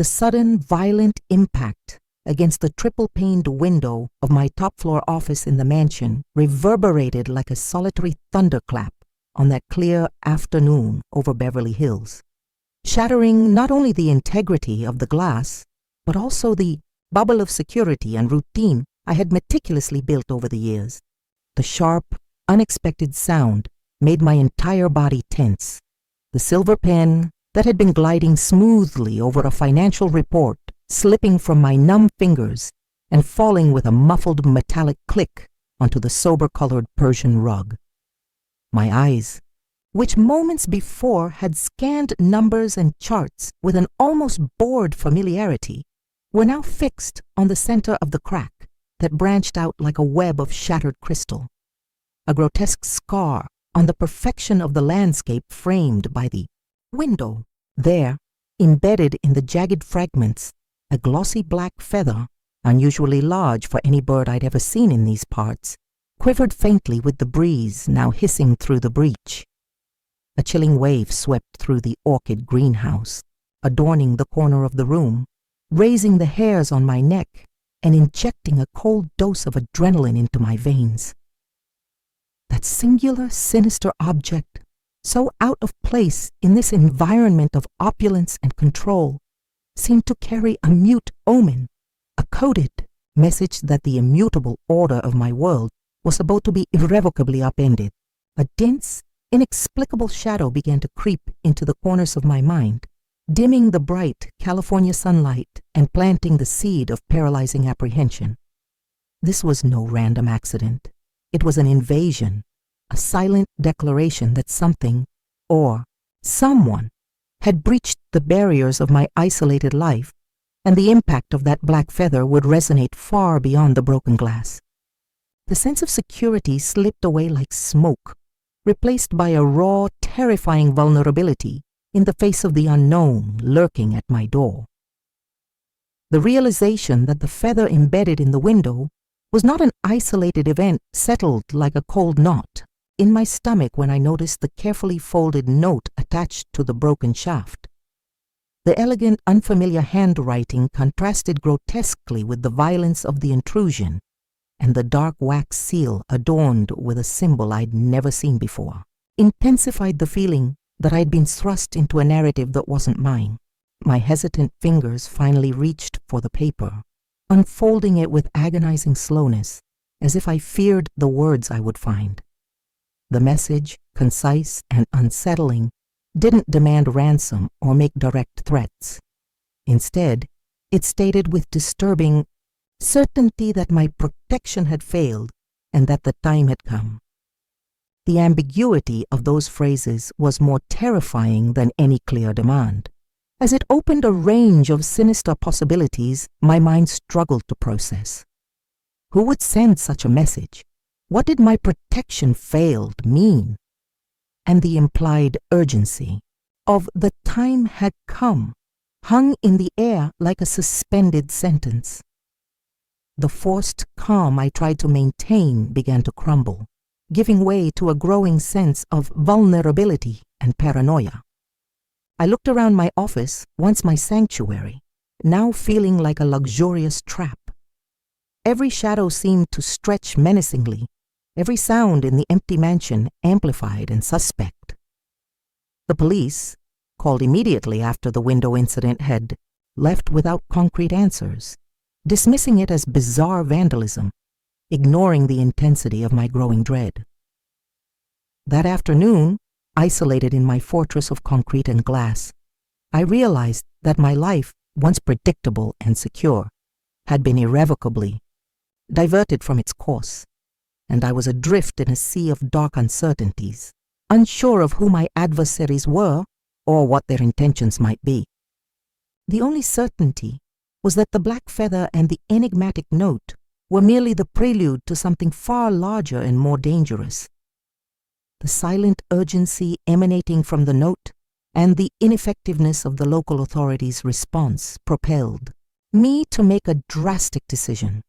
The sudden, violent impact against the triple-paned window of my top-floor office in the mansion reverberated like a solitary thunderclap on that clear afternoon over Beverly Hills, shattering not only the integrity of the glass, but also the bubble of security and routine I had meticulously built over the years. The sharp, unexpected sound made my entire body tense. The silver pen that had been gliding smoothly over a financial report slipping from my numb fingers and falling with a muffled metallic click onto the sober-colored Persian rug. My eyes, which moments before had scanned numbers and charts with an almost bored familiarity, were now fixed on the center of the crack that branched out like a web of shattered crystal, a grotesque scar on the perfection of the landscape framed by the window. There, embedded in the jagged fragments, a glossy black feather, unusually large for any bird I'd ever seen in these parts, quivered faintly with the breeze now hissing through the breach. A chilling wave swept through the orchid greenhouse, adorning the corner of the room, raising the hairs on my neck and injecting a cold dose of adrenaline into my veins. That singular, sinister object, so out of place in this environment of opulence and control, seemed to carry a mute omen, a coded message that the immutable order of my world was about to be irrevocably upended. A dense, inexplicable shadow began to creep into the corners of my mind, dimming the bright California sunlight and planting the seed of paralyzing apprehension. This was no random accident. It was an invasion, a silent declaration that something, or someone, had breached the barriers of my isolated life, and the impact of that black feather would resonate far beyond the broken glass. The sense of security slipped away like smoke, replaced by a raw, terrifying vulnerability in the face of the unknown lurking at my door. The realization that the feather embedded in the window was not an isolated event settled like a cold knot in my stomach when I noticed the carefully folded note attached to the broken shaft. The elegant, unfamiliar handwriting contrasted grotesquely with the violence of the intrusion, and the dark wax seal adorned with a symbol I'd never seen before intensified the feeling that I'd been thrust into a narrative that wasn't mine. My hesitant fingers finally reached for the paper, unfolding it with agonizing slowness, as if I feared the words I would find. The message, concise and unsettling, didn't demand ransom or make direct threats. Instead, it stated with disturbing certainty that my protection had failed and that the time had come. The ambiguity of those phrases was more terrifying than any clear demand, as it opened a range of sinister possibilities my mind struggled to process. Who would send such a message? What did my protection failed mean? And the implied urgency of the time had come hung in the air like a suspended sentence. The forced calm I tried to maintain began to crumble, giving way to a growing sense of vulnerability and paranoia. I looked around my office, once my sanctuary, now feeling like a luxurious trap. Every shadow seemed to stretch menacingly, every sound in the empty mansion amplified and suspect. The police, called immediately after the window incident, had left without concrete answers, dismissing it as bizarre vandalism, ignoring the intensity of my growing dread. That afternoon, isolated in my fortress of concrete and glass, I realized that my life, once predictable and secure, had been irrevocably diverted from its course, and I was adrift in a sea of dark uncertainties, unsure of who my adversaries were or what their intentions might be. The only certainty was that the black feather and the enigmatic note were merely the prelude to something far larger and more dangerous. The silent urgency emanating from the note and the ineffectiveness of the local authorities' response propelled me to make a drastic decision.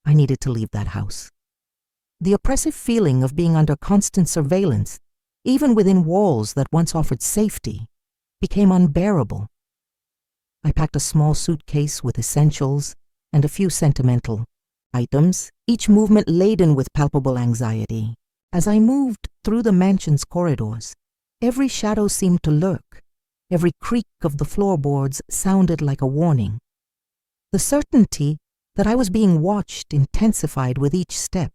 I needed to leave that house. The oppressive feeling of being under constant surveillance, even within walls that once offered safety, became unbearable. I packed a small suitcase with essentials and a few sentimental items, each movement laden with palpable anxiety. As I moved through the mansion's corridors, every shadow seemed to lurk. Every creak of the floorboards sounded like a warning. The certainty that I was being watched intensified with each step,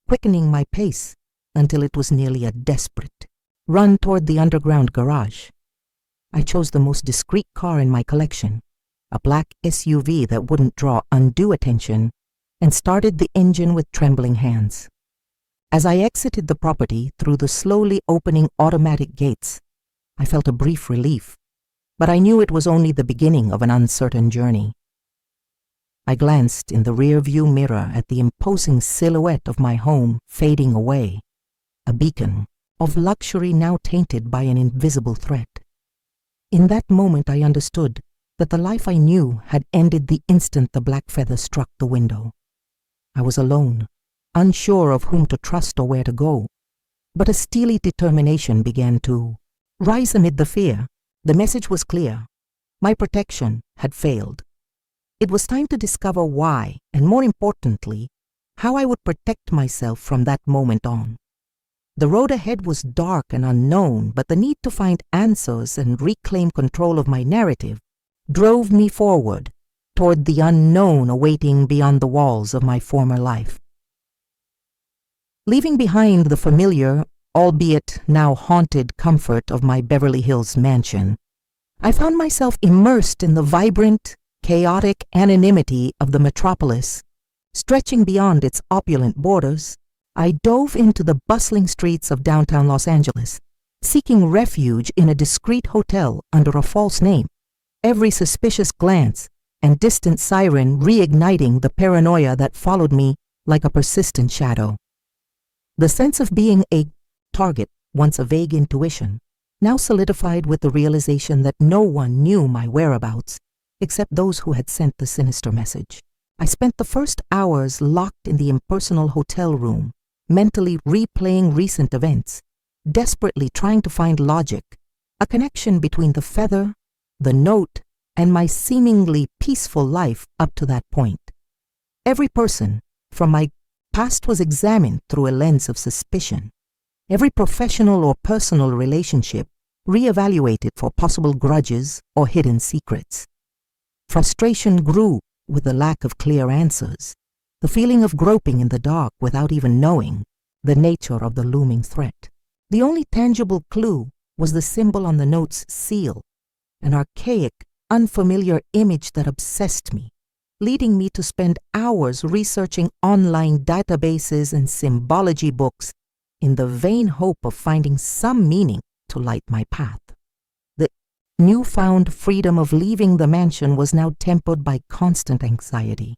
quickening my pace until it was nearly a desperate run toward the underground garage. I chose the most discreet car in my collection, a black SUV that wouldn't draw undue attention, and started the engine with trembling hands. As I exited the property through the slowly opening automatic gates, I felt a brief relief, but I knew it was only the beginning of an uncertain journey. I glanced in the rear-view mirror at the imposing silhouette of my home fading away, a beacon of luxury now tainted by an invisible threat. In that moment I understood that the life I knew had ended the instant the black feather struck the window. I was alone, unsure of whom to trust or where to go, but a steely determination began to rise amid the fear. The message was clear. My protection had failed. It was time to discover why, and more importantly, how I would protect myself from that moment on. The road ahead was dark and unknown, but the need to find answers and reclaim control of my narrative drove me forward toward the unknown awaiting beyond the walls of my former life. Leaving behind the familiar, albeit now haunted comfort of my Beverly Hills mansion, I found myself immersed in the vibrant, chaotic anonymity of the metropolis. Stretching beyond its opulent borders, I dove into the bustling streets of downtown Los Angeles, seeking refuge in a discreet hotel under a false name, every suspicious glance and distant siren reigniting the paranoia that followed me like a persistent shadow. The sense of being a target, once a vague intuition, now solidified with the realization that no one knew my whereabouts except those who had sent the sinister message. I spent the first hours locked in the impersonal hotel room, mentally replaying recent events, desperately trying to find logic, a connection between the feather, the note, and my seemingly peaceful life up to that point. Every person from my past was examined through a lens of suspicion. Every professional or personal relationship reevaluated for possible grudges or hidden secrets. Frustration grew with the lack of clear answers, the feeling of groping in the dark without even knowing the nature of the looming threat. The only tangible clue was the symbol on the note's seal, an archaic, unfamiliar image that obsessed me, leading me to spend hours researching online databases and symbology books in the vain hope of finding some meaning to light my path. The newfound freedom of leaving the mansion was now tempered by constant anxiety.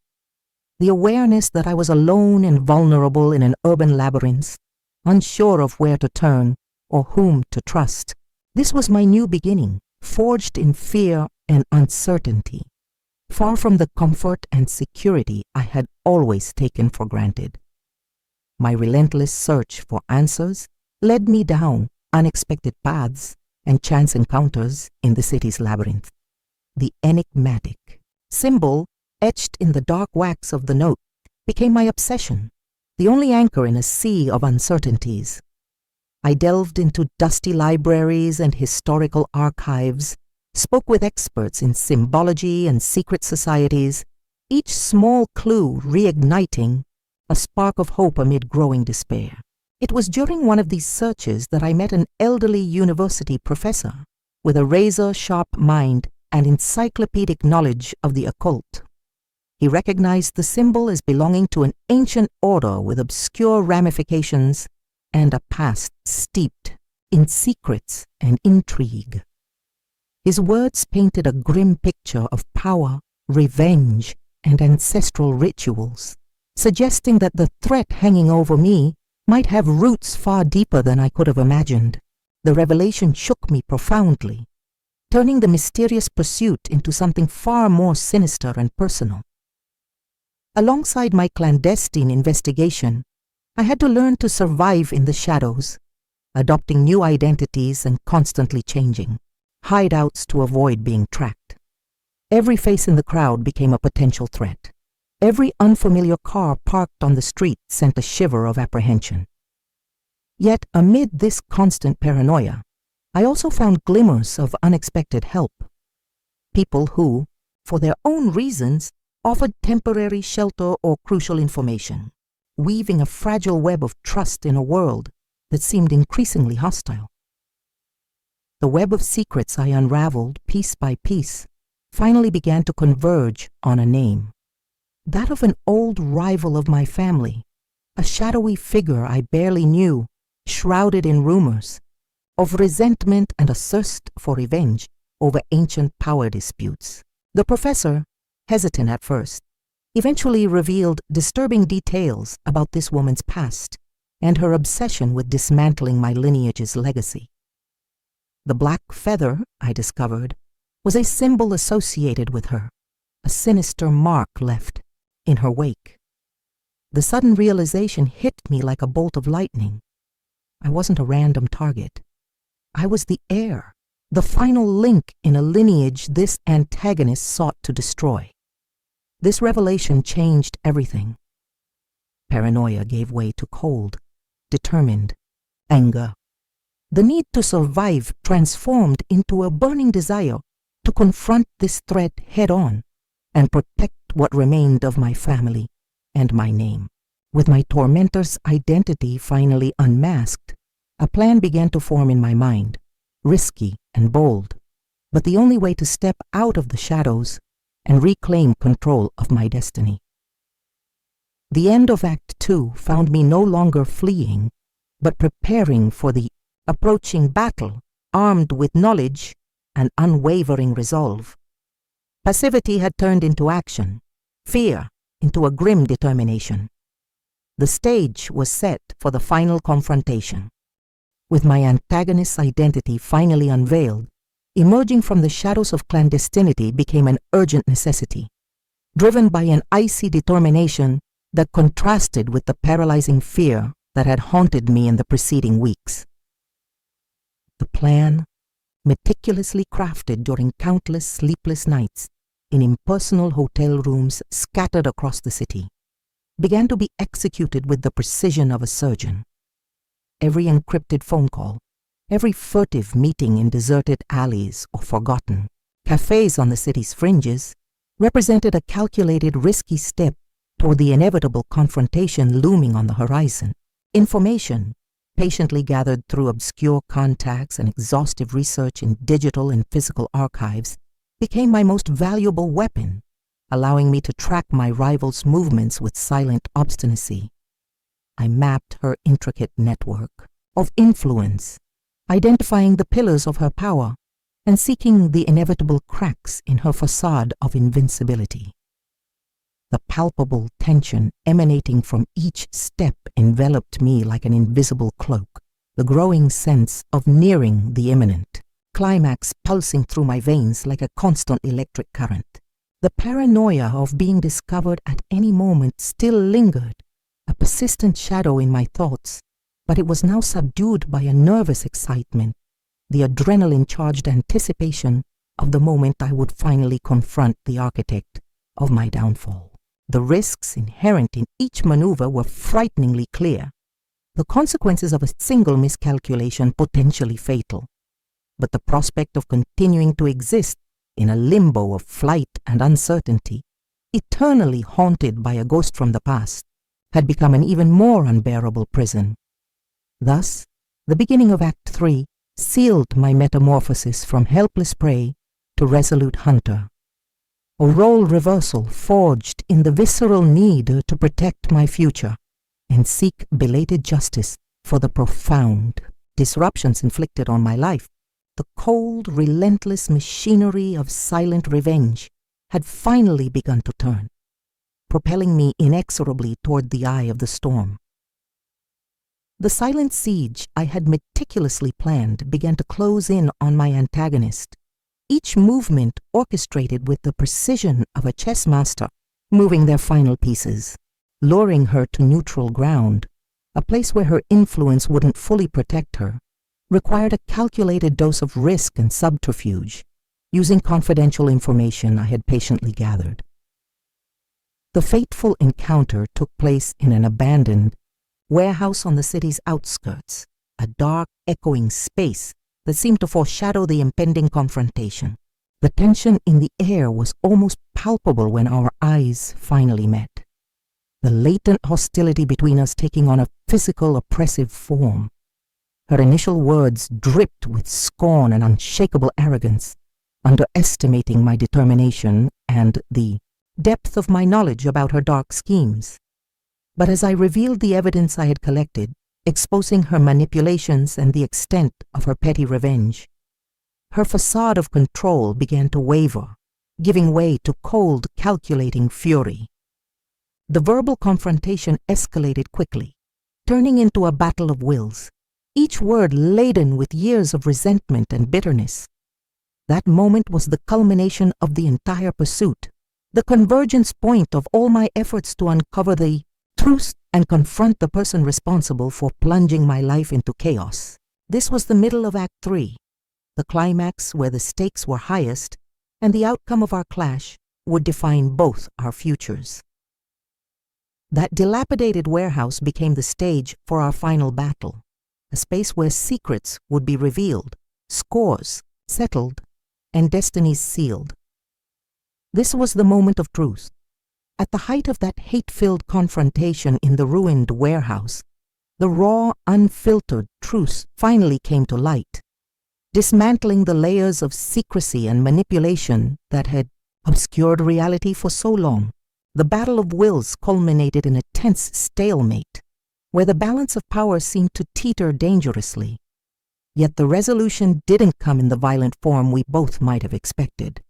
The awareness that I was alone and vulnerable in an urban labyrinth, unsure of where to turn or whom to trust. This was my new beginning, forged in fear and uncertainty, far from the comfort and security I had always taken for granted. My relentless search for answers led me down unexpected paths and chance encounters in the city's labyrinth. The enigmatic symbol etched in the dark wax of the note became my obsession, the only anchor in a sea of uncertainties. I delved into dusty libraries and historical archives, spoke with experts in symbology and secret societies, each small clue reigniting a spark of hope amid growing despair. It was during one of these searches that I met an elderly university professor with a razor-sharp mind and encyclopedic knowledge of the occult. He recognized the symbol as belonging to an ancient order with obscure ramifications and a past steeped in secrets and intrigue. His words painted a grim picture of power, revenge, and ancestral rituals, suggesting that the threat hanging over me might have roots far deeper than I could have imagined. The revelation shook me profoundly, turning the mysterious pursuit into something far more sinister and personal. Alongside my clandestine investigation, I had to learn to survive in the shadows, adopting new identities and constantly changing hideouts to avoid being tracked. Every face in the crowd became a potential threat. Every unfamiliar car parked on the street sent a shiver of apprehension. Yet, amid this constant paranoia, I also found glimmers of unexpected help. People who, for their own reasons, offered temporary shelter or crucial information, weaving a fragile web of trust in a world that seemed increasingly hostile. The web of secrets I unraveled piece by piece finally began to converge on a name. That of an old rival of my family, a shadowy figure I barely knew, shrouded in rumors, of resentment and a thirst for revenge over ancient power disputes. The professor, hesitant at first, eventually revealed disturbing details about this woman's past and her obsession with dismantling my lineage's legacy. The black feather, I discovered, was a symbol associated with her, a sinister mark left in her wake. The sudden realization hit me like a bolt of lightning. I wasn't a random target. I was the heir, the final link in a lineage this antagonist sought to destroy. This revelation changed everything. Paranoia gave way to cold, determined anger. The need to survive transformed into a burning desire to confront this threat head-on and protect what remained of my family and my name. With my tormentor's identity finally unmasked, a plan began to form in my mind, risky and bold, but the only way to step out of the shadows and reclaim control of my destiny. The end of Act 2 found me no longer fleeing, but preparing for the approaching battle, armed with knowledge and unwavering resolve. Passivity had turned into action, fear into a grim determination. The stage was set for the final confrontation. With my antagonist's identity finally unveiled, emerging from the shadows of clandestinity became an urgent necessity, driven by an icy determination that contrasted with the paralyzing fear that had haunted me in the preceding weeks. The plan, meticulously crafted during countless sleepless nights in impersonal hotel rooms scattered across the city, began to be executed with the precision of a surgeon. Every encrypted phone call, every furtive meeting in deserted alleys or forgotten cafes on the city's fringes represented a calculated, risky step toward the inevitable confrontation looming on the horizon. Information, patiently gathered through obscure contacts and exhaustive research in digital and physical archives, became my most valuable weapon, allowing me to track my rival's movements with silent obstinacy. I mapped her intricate network of influence, identifying the pillars of her power and seeking the inevitable cracks in her facade of invincibility. The palpable tension emanating from each step enveloped me like an invisible cloak, the growing sense of nearing the imminent climax pulsing through my veins like a constant electric current. The paranoia of being discovered at any moment still lingered, a persistent shadow in my thoughts, but it was now subdued by a nervous excitement, the adrenaline-charged anticipation of the moment I would finally confront the architect of my downfall. The risks inherent in each maneuver were frighteningly clear, the consequences of a single miscalculation potentially fatal. But the prospect of continuing to exist in a limbo of flight and uncertainty, eternally haunted by a ghost from the past, had become an even more unbearable prison. Thus, the beginning of Act 3 sealed my metamorphosis from helpless prey to resolute hunter. A role reversal forged in the visceral need to protect my future and seek belated justice for the profound disruptions inflicted on my life. The cold, relentless machinery of silent revenge had finally begun to turn, propelling me inexorably toward the eye of the storm. The silent siege I had meticulously planned began to close in on my antagonist, each movement orchestrated with the precision of a chess master moving their final pieces, luring her to neutral ground, a place where her influence wouldn't fully protect her, required a calculated dose of risk and subterfuge, using confidential information I had patiently gathered. The fateful encounter took place in an abandoned warehouse on the city's outskirts, a dark, echoing space that seemed to foreshadow the impending confrontation. The tension in the air was almost palpable when our eyes finally met, the latent hostility between us taking on a physical, oppressive form. Her initial words dripped with scorn and unshakable arrogance, underestimating my determination and the depth of my knowledge about her dark schemes. But as I revealed the evidence I had collected, exposing her manipulations and the extent of her petty revenge, her facade of control began to waver, giving way to cold, calculating fury. The verbal confrontation escalated quickly, turning into a battle of wills, each word laden with years of resentment and bitterness. That moment was the culmination of the entire pursuit, the convergence point of all my efforts to uncover the truth and confront the person responsible for plunging my life into chaos. This was the middle of Act 3, the climax where the stakes were highest and the outcome of our clash would define both our futures. That dilapidated warehouse became the stage for our final battle, a space where secrets would be revealed, scores settled, and destinies sealed. This was the moment of truth. At the height of that hate-filled confrontation in the ruined warehouse, the raw, unfiltered truth finally came to light, dismantling the layers of secrecy and manipulation that had obscured reality for so long. The battle of wills culminated in a tense stalemate, where the balance of power seemed to teeter dangerously. Yet the resolution didn't come in the violent form we both might have expected.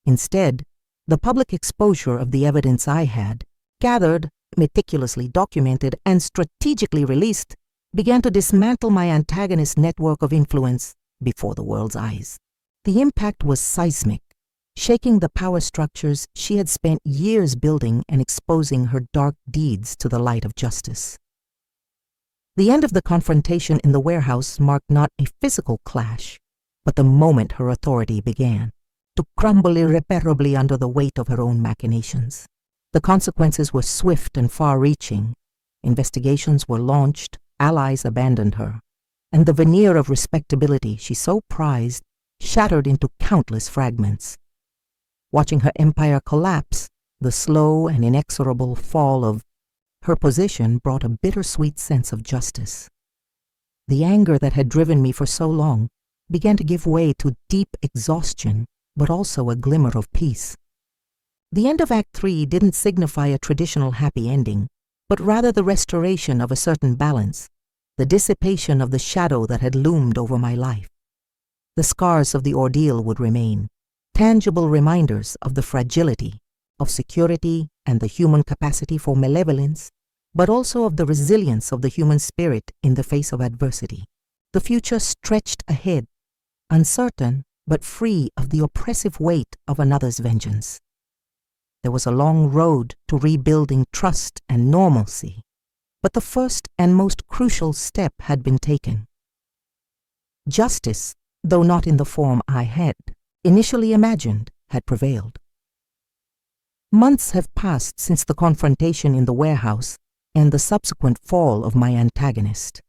Instead, the public exposure of the evidence I had gathered, meticulously documented, and strategically released began to dismantle my antagonist's network of influence before the world's eyes. The impact was seismic, shaking the power structures she had spent years building and exposing her dark deeds to the light of justice. The end of the confrontation in the warehouse marked not a physical clash, but the moment her authority began to crumble irreparably under the weight of her own machinations. The consequences were swift and far-reaching. Investigations were launched, allies abandoned her, and the veneer of respectability she so prized shattered into countless fragments. Watching her empire collapse, the slow and inexorable fall of her position brought a bittersweet sense of justice. The anger that had driven me for so long began to give way to deep exhaustion, but also a glimmer of peace. The end of Act 3 didn't signify a traditional happy ending, but rather the restoration of a certain balance, the dissipation of the shadow that had loomed over my life. The scars of the ordeal would remain, tangible reminders of the fragility of security and the human capacity for malevolence, but also of the resilience of the human spirit in the face of adversity. The future stretched ahead, uncertain but free of the oppressive weight of another's vengeance. There was a long road to rebuilding trust and normalcy, but the first and most crucial step had been taken. Justice, though not in the form I had initially imagined, had prevailed. Months have passed since the confrontation in the warehouse and the subsequent fall of my antagonist.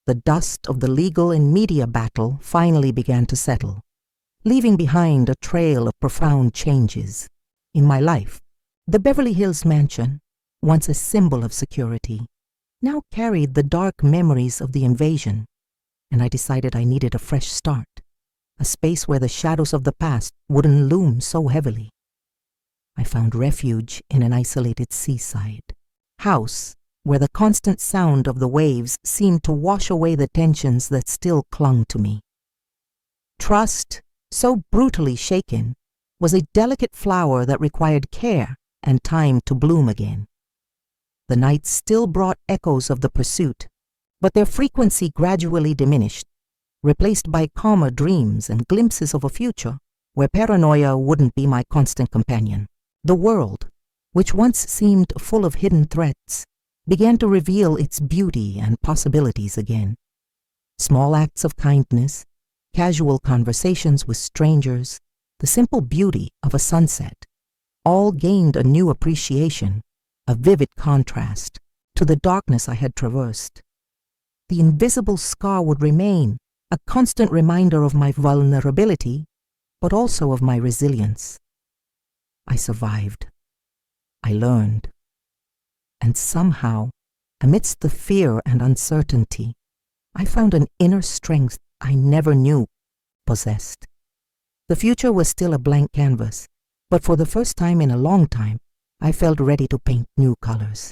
The dust of the legal and media battle finally began to settle, leaving behind a trail of profound changes. In my life, the Beverly Hills mansion, once a symbol of security, now carried the dark memories of the invasion, and I decided I needed a fresh start, a space where the shadows of the past wouldn't loom so heavily. I found refuge in an isolated seaside house where the constant sound of the waves seemed to wash away the tensions that still clung to me. Trust, so brutally shaken, was a delicate flower that required care and time to bloom again. The nights still brought echoes of the pursuit, but their frequency gradually diminished, replaced by calmer dreams and glimpses of a future where paranoia wouldn't be my constant companion. The world, which once seemed full of hidden threats, began to reveal its beauty and possibilities again. Small acts of kindness, casual conversations with strangers, the simple beauty of a sunset, all gained a new appreciation, a vivid contrast to the darkness I had traversed. The invisible scar would remain, a constant reminder of my vulnerability, but also of my resilience. I survived. I learned. And somehow, amidst the fear and uncertainty, I found an inner strength I never knew possessed. The future was still a blank canvas, but for the first time in a long time, I felt ready to paint new colors.